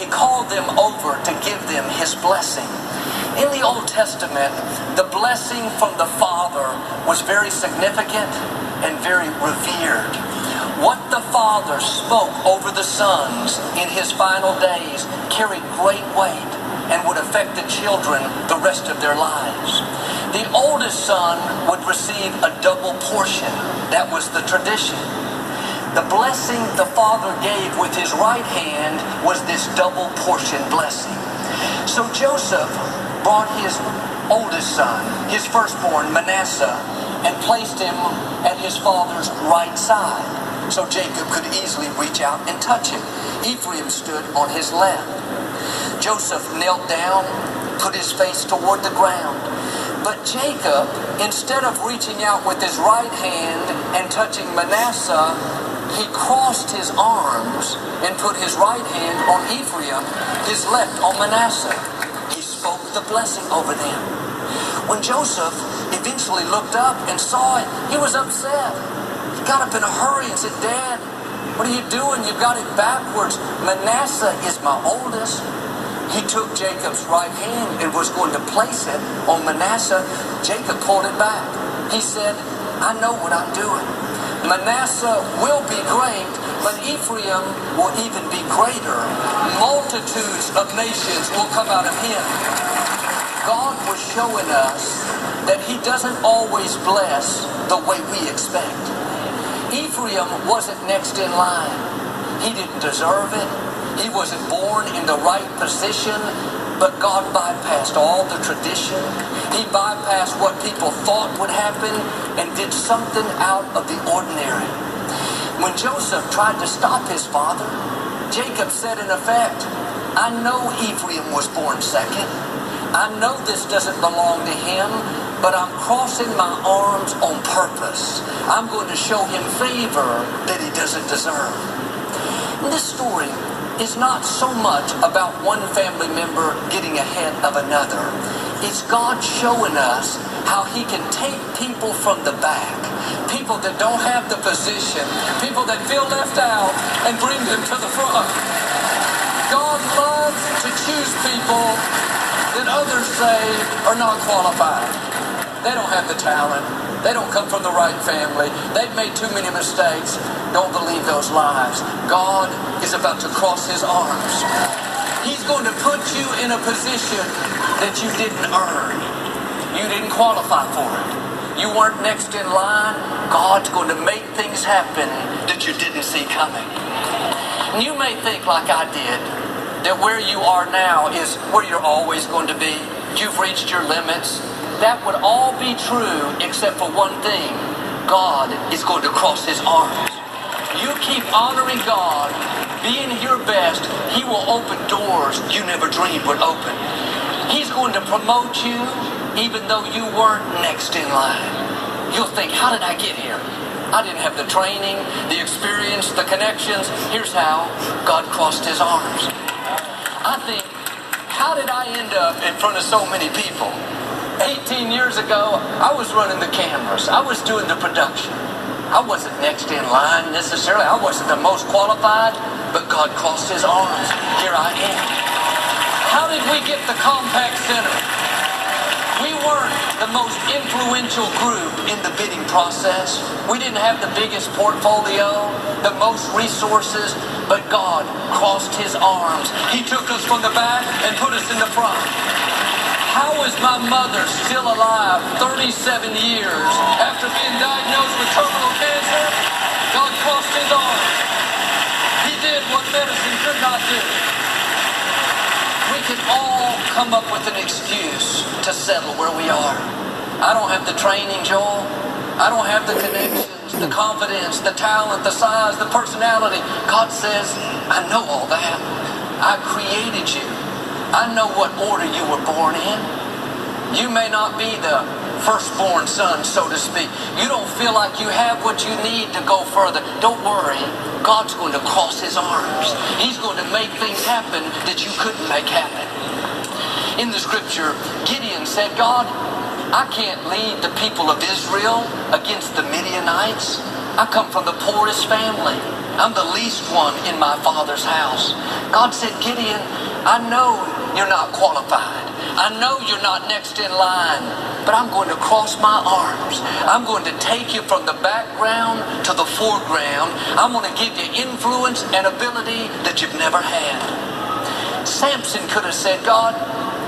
he called them over to give them his blessing. In the Old Testament, the blessing from the Father was very significant and very revered. What the Father spoke over the sons in his final days carried great weight and would affect the children the rest of their lives. The oldest son would receive a double portion. That was the tradition. The blessing the Father gave with his right hand was this double portion blessing. So Joseph brought his oldest son, his firstborn Manasseh, and placed him at his father's right side, so Jacob could easily reach out and touch him. Ephraim stood on his left. Joseph knelt down, put his face toward the ground. But Jacob, instead of reaching out with his right hand and touching Manasseh, he crossed his arms and put his right hand on Ephraim, his left on Manasseh. He spoke the blessing over them. When Joseph eventually looked up and saw it, he was upset. He got up in a hurry and said, "Dad, what are you doing? You've got it backwards. Manasseh is my oldest." He took Jacob's right hand and was going to place it on Manasseh. Jacob pulled it back. He said, "I know what I'm doing. Manasseh will be great, but Ephraim will even be greater. Multitudes of nations will come out of him." God was showing us that he doesn't always bless the way we expect. Ephraim wasn't next in line. He didn't deserve it. He wasn't born in the right position, but God bypassed all the tradition. He bypassed what people thought would happen and did something out of the ordinary. When Joseph tried to stop his father, Jacob said in effect, "I know Ephraim was born second. I know this doesn't belong to him, but I'm crossing my arms on purpose. I'm going to show him favor that he doesn't deserve." And this story is not so much about one family member getting ahead of another. It's God showing us how he can take people from the back, people that don't have the position, people that feel left out, and bring them to the front. God loves to choose people that others say are not qualified. They don't have the talent. They don't come from the right family. They've made too many mistakes. Don't believe those lies. God is about to cross his arms. He's going to put you in a position that you didn't earn. You didn't qualify for it. You weren't next in line. God's going to make things happen that you didn't see coming. And you may think, like I did, that where you are now is where you're always going to be. You've reached your limits. That would all be true except for one thing. God is going to cross his arms. You keep honoring God, being your best, he will open doors you never dreamed would open. He's going to promote you even though you weren't next in line. You'll think, how did I get here? I didn't have the training, the experience, the connections. Here's how. God crossed his arms. I think, how did I end up in front of so many people? 18 years ago, I was running the cameras. I was doing the production. I wasn't next in line necessarily. I wasn't the most qualified, but God crossed his arms. Here I am. How did we get the Compact Center? We weren't the most influential group in the bidding process. We didn't have the biggest portfolio, the most resources, but God crossed his arms. He took us from the back and put us in the front. How is my mother still alive 37 years after being diagnosed with terminal cancer? God crossed his arms. He did what medicine could not do. We can all come up with an excuse to settle where we are. I don't have the training, Joel. I don't have the connections, the confidence, the talent, the size, the personality. God says, I know all that. I created you. I know what order you were born in. You may not be the firstborn son, so to speak. You don't feel like you have what you need to go further. Don't worry. God's going to cross his arms. He's going to make things happen that you couldn't make happen. In the scripture, Gideon said, God, I can't lead the people of Israel against the Midianites. I come from the poorest family. I'm the least one in my Father's house. God said, Gideon, I know you're not qualified. I know you're not next in line, but I'm going to cross my arms. I'm going to take you from the background to the foreground. I'm going to give you influence and ability that you've never had. Samson could have said, God,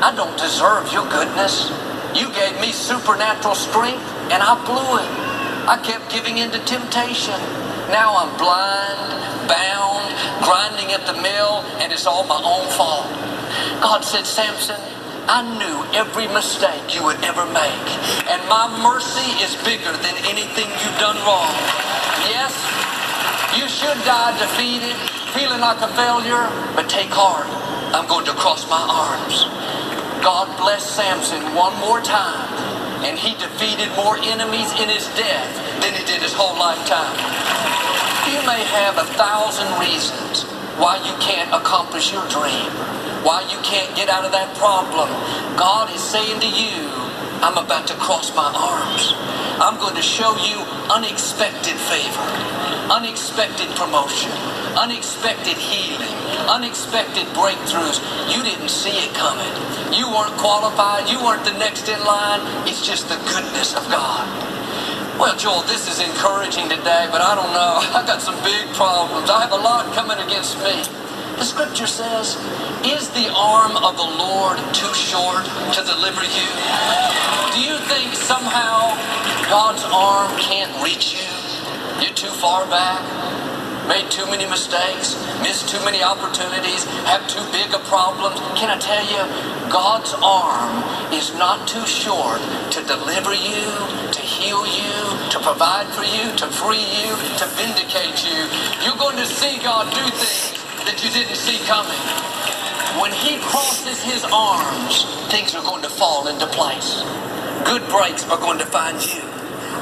I don't deserve your goodness. You gave me supernatural strength, and I blew it. I kept giving in to temptation. Now I'm blind, bound, grinding at the mill, and it's all my own fault. God said, Samson, I knew every mistake you would ever make, and my mercy is bigger than anything you've done wrong. Yes, you should die defeated, feeling like a failure, but take heart. I'm going to cross my arms. God blessed Samson one more time, and he defeated more enemies in his death than he did his whole lifetime. You may have 1,000 reasons why you can't accomplish your dream, why you can't get out of that problem. God is saying to you, I'm about to cross my arms. I'm going to show you unexpected favor, unexpected promotion, unexpected healing, unexpected breakthroughs. You didn't see it coming. You weren't qualified. You weren't the next in line. It's just the goodness of God. Well, Joel, this is encouraging today, but I don't know. I got some big problems. I have a lot coming against me. The scripture says, is the arm of the Lord too short to deliver you? Do you think somehow God's arm can't reach you? You're too far back, made too many mistakes, missed too many opportunities, have too big a problem. Can I tell you, God's arm is not too short to deliver you, to heal you, to provide for you, to free you, to vindicate you. You're going to see God do things that you didn't see coming. When he crosses his arms, things are going to fall into place. Good breaks are going to find you.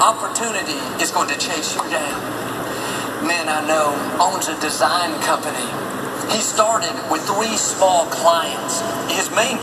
Opportunity is going to chase you down. Man I know owns a design company. He started with 3 small clients. His main